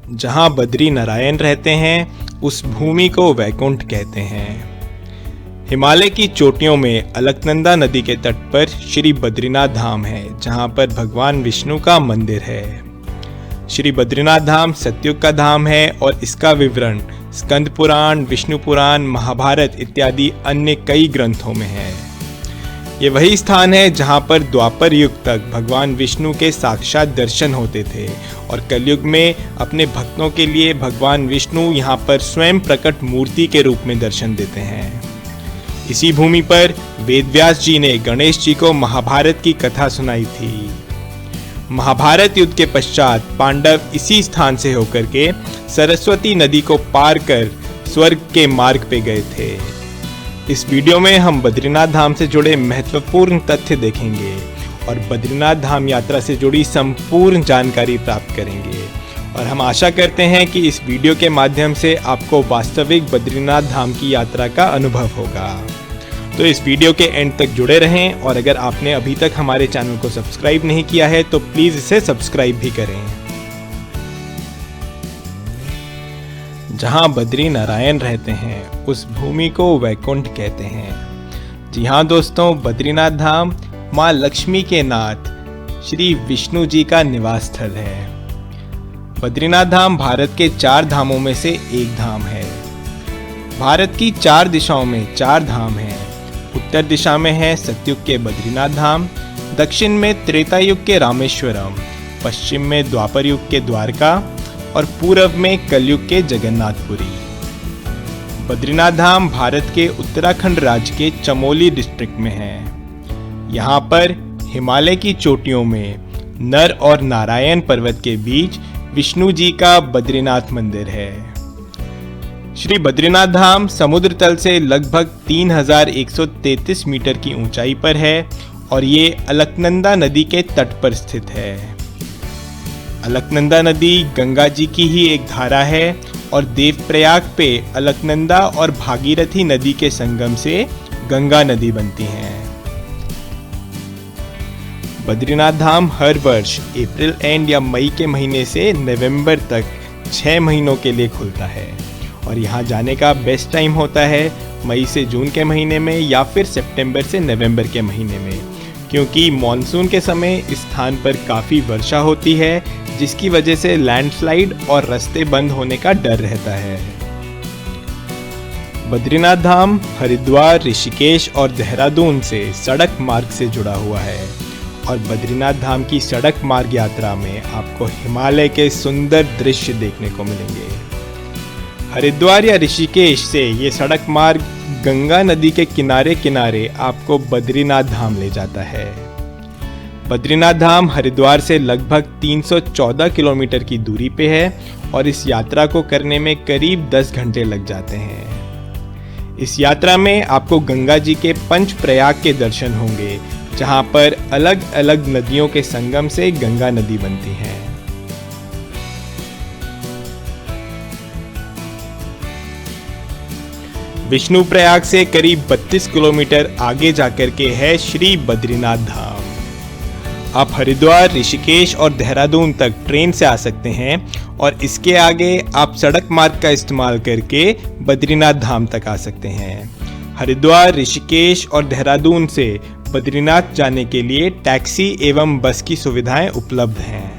जहाँ बद्री नारायण रहते हैं उस भूमि को वैकुंठ कहते हैं। हिमालय की चोटियों में अलकनंदा नदी के तट पर श्री बद्रीनाथ धाम है, जहाँ पर भगवान विष्णु का मंदिर है। श्री बद्रीनाथ धाम सतयुग का धाम है और इसका विवरण स्कंद पुराण, विष्णु पुराण, महाभारत इत्यादि अन्य कई ग्रंथों में है। ये वही स्थान है जहाँ पर द्वापर युग तक भगवान विष्णु के साक्षात दर्शन होते थे और कलयुग में अपने भक्तों के लिए भगवान विष्णु यहाँ पर स्वयं प्रकट मूर्ति के रूप में दर्शन देते हैं। इसी भूमि पर वेदव्यास जी ने गणेश जी को महाभारत की कथा सुनाई थी। महाभारत युद्ध के पश्चात पांडव इसी स्थान से होकर के सरस्वती नदी को पार कर स्वर्ग के मार्ग पे गए थे। इस वीडियो में हम बद्रीनाथ धाम से जुड़े महत्वपूर्ण तथ्य देखेंगे और बद्रीनाथ धाम यात्रा से जुड़ी संपूर्ण जानकारी प्राप्त करेंगे और हम आशा करते हैं कि इस वीडियो के माध्यम से आपको वास्तविक बद्रीनाथ धाम की यात्रा का अनुभव होगा। तो इस वीडियो के एंड तक जुड़े रहें और अगर आपने अभी तक हमारे चैनल को सब्सक्राइब नहीं किया है तो प्लीज़ इसे सब्सक्राइब भी करें। जहां बद्री नारायण रहते हैं उस भूमि को वैकुंठ कहते हैं। जी हाँ दोस्तों, बद्रीनाथ धाम माँ लक्ष्मी के नाथ श्री विष्णु जी का निवास स्थल है। बद्रीनाथ धाम भारत के 4 धामों में से एक धाम है। भारत की 4 दिशाओं में 4 धाम हैं। उत्तर दिशा में है सतयुग के बद्रीनाथ धाम, दक्षिण में त्रेता युग के रामेश्वरम, पश्चिम में द्वापर युग के द्वारका और पूर्व में कलयुग के जगन्नाथपुरी। बद्रीनाथ धाम भारत के उत्तराखंड राज्य के चमोली डिस्ट्रिक्ट में है। यहाँ पर हिमालय की चोटियों में नर और नारायण पर्वत के बीच विष्णु जी का बद्रीनाथ मंदिर है। श्री बद्रीनाथ धाम समुद्र तल से लगभग 3133 मीटर की ऊंचाई पर है और ये अलकनंदा नदी के तट पर स्थित है। अलकनंदा नदी गंगा जी की ही एक धारा है और देवप्रयाग पे अलकनंदा और भागीरथी नदी के संगम से गंगा नदी बनती हैं। बद्रीनाथ धाम हर वर्ष अप्रैल एंड या मई के महीने से नवंबर तक 6 महीनों के लिए खुलता है और यहाँ जाने का बेस्ट टाइम होता है मई से जून के महीने में या फिर सितंबर से नवंबर के महीने में, क्योंकि मॉनसून के समय इस स्थान पर काफ़ी वर्षा होती है जिसकी वजह से लैंडस्लाइड और रास्ते बंद होने का डर रहता है। बद्रीनाथ धाम हरिद्वार, ऋषिकेश और देहरादून से सड़क मार्ग से जुड़ा हुआ है और बद्रीनाथ धाम की सड़क मार्ग यात्रा में आपको हिमालय के सुंदर दृश्य देखने को मिलेंगे। हरिद्वार या ऋषिकेश से ये सड़क मार्ग गंगा नदी के किनारे किनारे आपको बद्रीनाथ धाम ले जाता है। बद्रीनाथ धाम हरिद्वार से लगभग 314 किलोमीटर की दूरी पे है और इस यात्रा को करने में करीब 10 घंटे लग जाते हैं। इस यात्रा में आपको गंगा जी के पंचप्रयाग के दर्शन होंगे, जहां पर अलग अलग नदियों के संगम से गंगा नदी बनती है। विष्णु प्रयाग से करीब 32 किलोमीटर आगे जाकर के है श्री बद्रीनाथ धाम। आप हरिद्वार, ऋषिकेश और देहरादून तक ट्रेन से आ सकते हैं और इसके आगे आप सड़क मार्ग का इस्तेमाल करके बद्रीनाथ धाम तक आ सकते हैं। हरिद्वार, ऋषिकेश और देहरादून से बद्रीनाथ जाने के लिए टैक्सी एवं बस की सुविधाएं उपलब्ध हैं।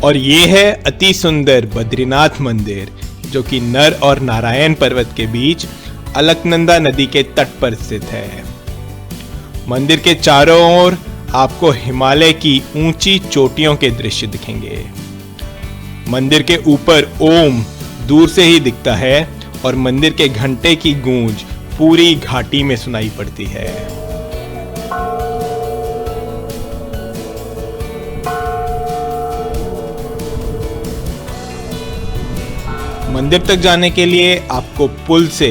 और ये है अति सुंदर बद्रीनाथ मंदिर जो कि नर और नारायण पर्वत के बीच अलकनंदा नदी के तट पर स्थित है। मंदिर के चारों ओर आपको हिमालय की ऊंची चोटियों के दृश्य दिखेंगे। मंदिर के ऊपर ओम दूर से ही दिखता है और मंदिर के घंटे की गूंज पूरी घाटी में सुनाई पड़ती है। मंदिर तक जाने के लिए आपको पुल से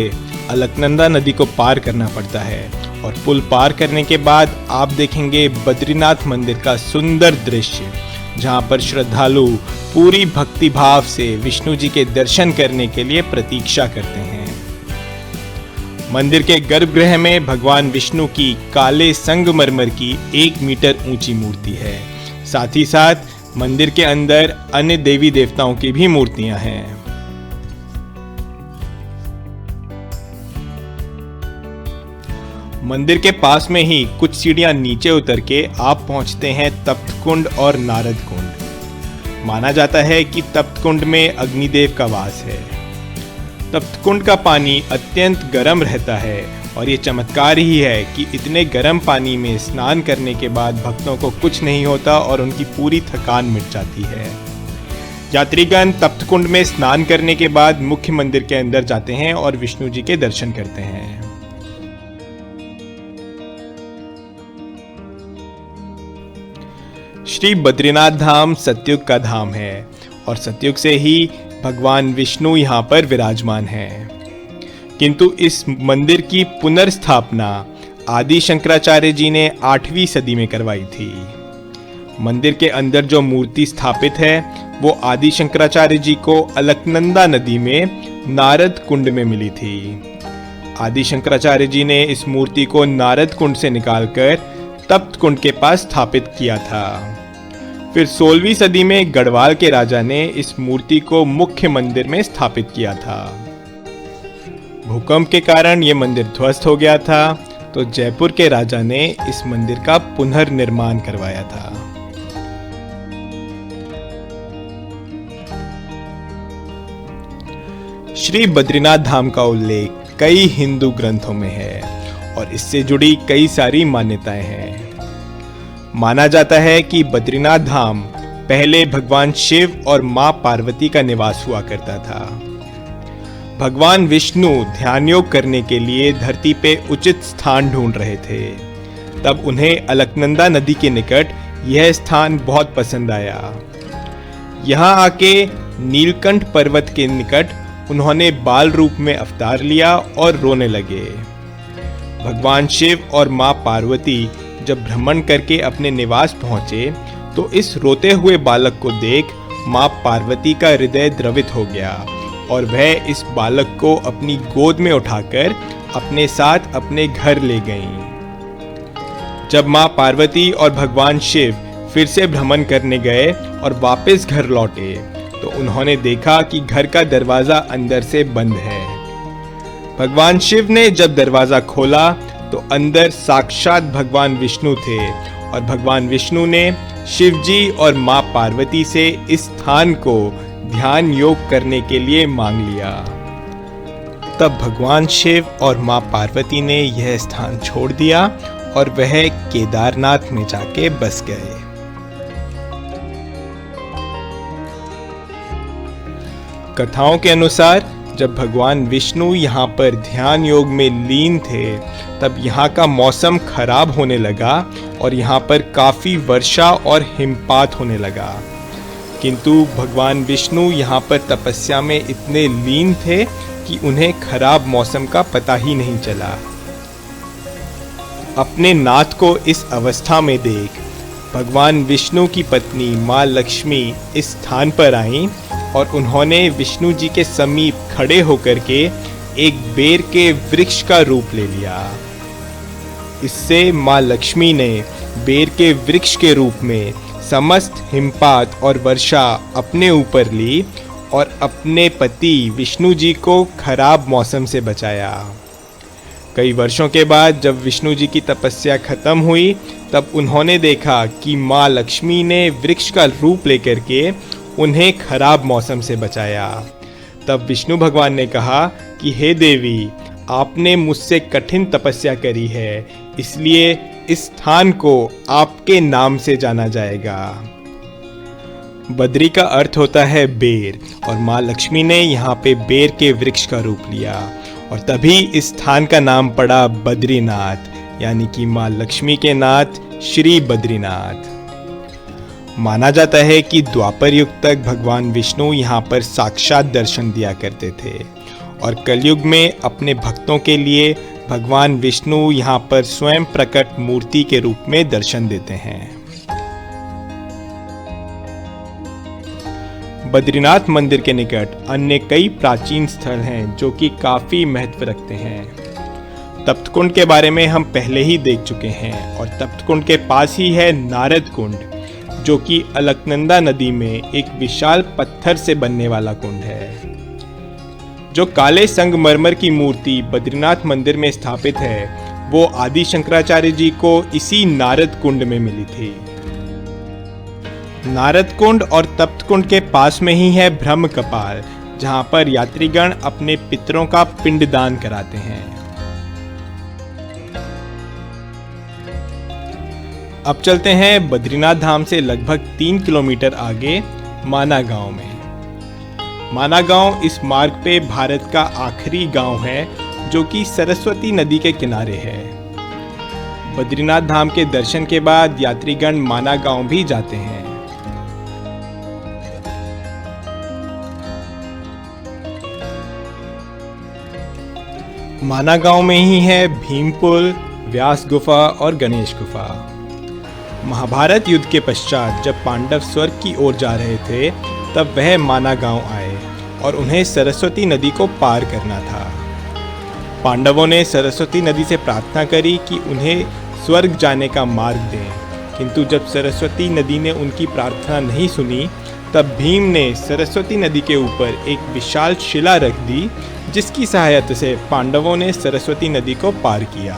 अलकनंदा नदी को पार करना पड़ता है और पुल पार करने के बाद आप देखेंगे बद्रीनाथ मंदिर का सुंदर दृश्य, जहां पर श्रद्धालु पूरी भक्ति भाव से विष्णु जी के दर्शन करने के लिए प्रतीक्षा करते हैं। मंदिर के गर्भगृह में भगवान विष्णु की काले संगमरमर की 1 मीटर ऊंची मूर्ति है। साथ ही साथ मंदिर के अंदर अन्य देवी देवताओं की भी मूर्तियां हैं। मंदिर के पास में ही कुछ सीढ़ियां नीचे उतर के आप पहुंचते हैं तप्त कुंड और नारद कुंड। माना जाता है कि तप्त कुंड में अग्निदेव का वास है। तप्त कुंड का पानी अत्यंत गर्म रहता है और ये चमत्कार ही है कि इतने गर्म पानी में स्नान करने के बाद भक्तों को कुछ नहीं होता और उनकी पूरी थकान मिट जाती है। यात्रीगण तप्त कुंड में स्नान करने के बाद मुख्य मंदिर के अंदर जाते हैं और विष्णु जी के दर्शन करते हैं। श्री बद्रीनाथ धाम सतयुग का धाम है और सतयुग से ही भगवान विष्णु यहाँ पर विराजमान हैं। किंतु इस मंदिर की पुनर्स्थापना आदि शंकराचार्य जी ने 8वीं सदी में करवाई थी। मंदिर के अंदर जो मूर्ति स्थापित है वो आदि शंकराचार्य जी को अलकनंदा नदी में नारद कुंड में मिली थी। आदि शंकराचार्य जी ने इस मूर्ति को नारद कुंड से निकालकर तप्त कुंड के पास स्थापित किया था। फिर 16वीं सदी में गढ़वाल के राजा ने इस मूर्ति को मुख्य मंदिर में स्थापित किया था। भूकंप के कारण यह मंदिर ध्वस्त हो गया था, तो जयपुर के राजा ने इस मंदिर का पुनर्निर्माण करवाया था। श्री बद्रीनाथ धाम का उल्लेख कई हिंदू ग्रंथों में है और इससे जुड़ी कई सारी मान्यताएं हैं। माना जाता है कि बद्रीनाथ धाम पहले भगवान शिव और मां पार्वती का निवास हुआ करता था। भगवान विष्णु ध्यान योग करने के लिए धरती पे उचित स्थान ढूंढ रहे थे। तब उन्हें अलकनंदा नदी के निकट यह स्थान बहुत पसंद आया। यहाँ आके नीलकंठ पर्वत के निकट उन्होंने बाल रूप में अवतार लिया और रोने लगे। भगवान शिव और मां पार्वती जब भ्रमण करके अपने निवास पहुंचे तो इस रोते हुए बालक को देख मां पार्वती का हृदय द्रवित हो गया और वह इस बालक को अपनी गोद में उठाकर अपने साथ अपने घर ले गईं। जब मां पार्वती और भगवान शिव फिर से भ्रमण करने गए और वापस घर लौटे तो उन्होंने देखा कि घर का दरवाजा अंदर से बंद है। भगवान शिव ने जब दरवाजा खोला तो अंदर साक्षात भगवान विष्णु थे और भगवान विष्णु ने शिव जी और मां पार्वती से इस स्थान को ध्यान योग करने के लिए मांग लिया। तब भगवान शिव और मां पार्वती ने यह स्थान छोड़ दिया और वह केदारनाथ में जाके बस गए। कथाओं के अनुसार जब भगवान विष्णु यहाँ पर ध्यान योग में लीन थे तब यहाँ का मौसम खराब होने लगा और यहाँ पर काफ़ी वर्षा और हिमपात होने लगा। किंतु भगवान विष्णु यहाँ पर तपस्या में इतने लीन थे कि उन्हें खराब मौसम का पता ही नहीं चला। अपने नाथ को इस अवस्था में देख भगवान विष्णु की पत्नी माँ लक्ष्मी इस स्थान पर आईं और उन्होंने विष्णु जी के समीप खड़े होकर के एक बेर के वृक्ष का रूप ले लिया। इससे माँ लक्ष्मी ने बेर के वृक्ष के रूप में समस्त हिमपात और वर्षा अपने ऊपर ली और अपने पति विष्णु जी को खराब मौसम से बचाया। कई वर्षों के बाद जब विष्णु जी की तपस्या खत्म हुई तब उन्होंने देखा कि माँ लक्ष्मी ने वृक्ष का रूप लेकर के उन्हें खराब मौसम से बचाया। तब विष्णु भगवान ने कहा कि हे देवी, आपने मुझसे कठिन तपस्या करी है, इसलिए इस स्थान को आपके नाम से जाना जाएगा। बद्री का अर्थ होता है बेर और माँ लक्ष्मी ने यहाँ पे बेर के वृक्ष का रूप लिया और तभी इस स्थान का नाम पड़ा बद्रीनाथ, यानी कि माँ लक्ष्मी के नाथ श्री बद्रीनाथ। माना जाता है कि द्वापर युग तक भगवान विष्णु यहाँ पर साक्षात दर्शन दिया करते थे और कलयुग में अपने भक्तों के लिए भगवान विष्णु यहाँ पर स्वयं प्रकट मूर्ति के रूप में दर्शन देते हैं। बद्रीनाथ मंदिर के निकट अन्य कई प्राचीन स्थल हैं जो कि काफी महत्व रखते हैं। तप्त कुंड के बारे में हम पहले ही देख चुके हैं और तप्त कुंड के पास ही है नारद कुंड जो कि अलकनंदा नदी में एक विशाल पत्थर से बनने वाला कुंड है। जो काले संगमरमर की मूर्ति बद्रीनाथ मंदिर में स्थापित है वो आदि शंकराचार्य जी को इसी नारद कुंड में मिली थी। नारद कुंड और तप्त कुंड के पास में ही है ब्रह्म कपाल, जहां पर यात्रीगण अपने पितरों का पिंडदान कराते हैं। अब चलते हैं बद्रीनाथ धाम से लगभग 3 किलोमीटर आगे माना गांव में। माना गांव इस मार्ग पे भारत का आखिरी गांव है जो कि सरस्वती नदी के किनारे है। बद्रीनाथ धाम के दर्शन के बाद यात्रीगण माना गांव भी जाते हैं। माना गांव में ही है भीमपुल, व्यास गुफा और गणेश गुफा। महाभारत युद्ध के पश्चात जब पांडव स्वर्ग की ओर जा रहे थे तब वह माना गांव आए और उन्हें सरस्वती नदी को पार करना था। पांडवों ने सरस्वती नदी से प्रार्थना करी कि उन्हें स्वर्ग जाने का मार्ग दें, किंतु जब सरस्वती नदी ने उनकी प्रार्थना नहीं सुनी तब भीम ने सरस्वती नदी के ऊपर एक विशाल शिला रख दी, जिसकी सहायता से पांडवों ने सरस्वती नदी को पार किया।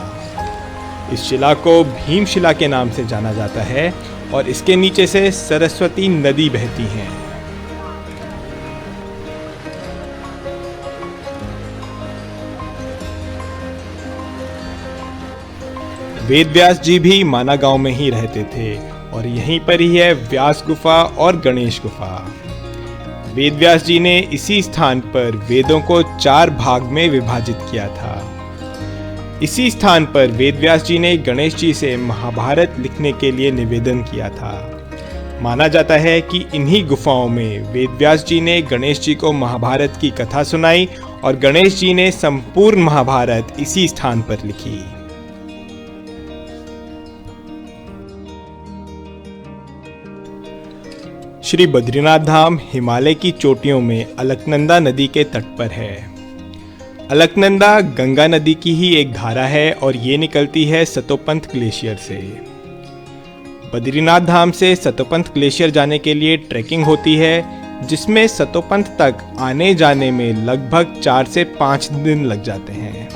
इस शिला को भीमशिला के नाम से जाना जाता है और इसके नीचे से सरस्वती नदी बहती है। वेदव्यास जी भी माना गांव में ही रहते थे और यहीं पर ही है व्यास गुफा और गणेश गुफा। वेदव्यास जी ने इसी स्थान पर वेदों को 4 भाग में विभाजित किया था। इसी स्थान पर वेदव्यास जी ने गणेश जी से महाभारत लिखने के लिए निवेदन किया था। माना जाता है कि इन्हीं गुफाओं में वेदव्यास जी ने गणेश जी को महाभारत की कथा सुनाई और गणेश जी ने संपूर्ण महाभारत इसी स्थान पर लिखी। श्री बद्रीनाथ धाम हिमालय की चोटियों में अलकनंदा नदी के तट पर है। अलकनंदा गंगा नदी की ही एक धारा है और ये निकलती है सतोपंथ ग्लेशियर से। बद्रीनाथ धाम से सतोपंथ ग्लेशियर जाने के लिए ट्रैकिंग होती है, जिसमें सतोपंथ तक आने जाने में लगभग 4 से 5 दिन लग जाते हैं।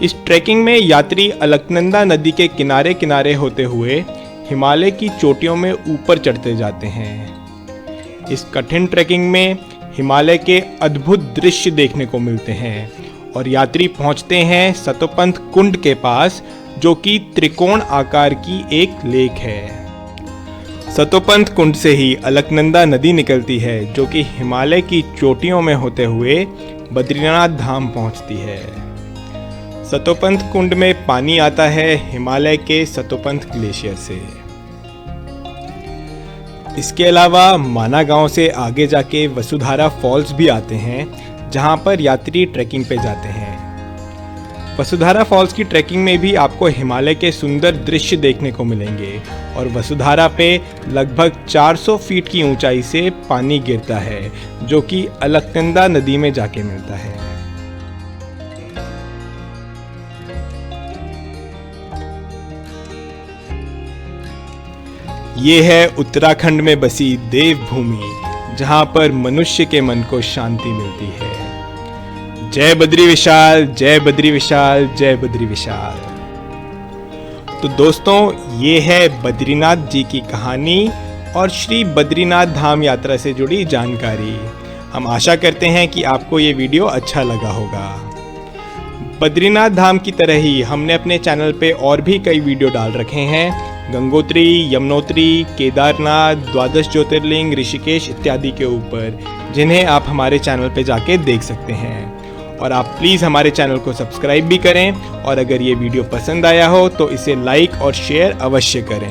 इस ट्रैकिंग में यात्री अलकनंदा नदी के किनारे किनारे होते हुए हिमालय की चोटियों में ऊपर चढ़ते जाते हैं। इस कठिन ट्रैकिंग में हिमालय के अद्भुत दृश्य देखने को मिलते हैं और यात्री पहुंचते हैं सतोपंथ कुंड के पास, जो कि त्रिकोण आकार की एक लेक है। सतोपंथ कुंड से ही अलकनंदा नदी निकलती है, जो कि हिमालय की चोटियों में होते हुए बद्रीनाथ धाम पहुंचती है। सतोपंथ कुंड में पानी आता है हिमालय के सतोपंथ ग्लेशियर से। इसके अलावा माना गांव से आगे जाके वसुधारा फॉल्स भी आते हैं, जहां पर यात्री ट्रैकिंग पे जाते हैं। वसुधारा फॉल्स की ट्रैकिंग में भी आपको हिमालय के सुंदर दृश्य देखने को मिलेंगे और वसुधारा पे लगभग 400 फीट की ऊंचाई से पानी गिरता है, जो कि अलकनंदा नदी में जाके मिलता है। ये है उत्तराखंड में बसी देवभूमि, जहां पर मनुष्य के मन को शांति मिलती है। जय बद्री विशाल, जय बद्री विशाल, जय बद्री विशाल। तो दोस्तों, ये है बद्रीनाथ जी की कहानी और श्री बद्रीनाथ धाम यात्रा से जुड़ी जानकारी। हम आशा करते हैं कि आपको ये वीडियो अच्छा लगा होगा। बद्रीनाथ धाम की तरह ही हमने अपने चैनल पे और भी कई वीडियो डाल रखे हैं, गंगोत्री, यमुनोत्री, केदारनाथ, द्वादश ज्योतिर्लिंग, ऋषिकेश इत्यादि के ऊपर, जिन्हें आप हमारे चैनल पे जाके देख सकते हैं। और आप प्लीज़ हमारे चैनल को सब्सक्राइब भी करें और अगर ये वीडियो पसंद आया हो तो इसे लाइक और शेयर अवश्य करें।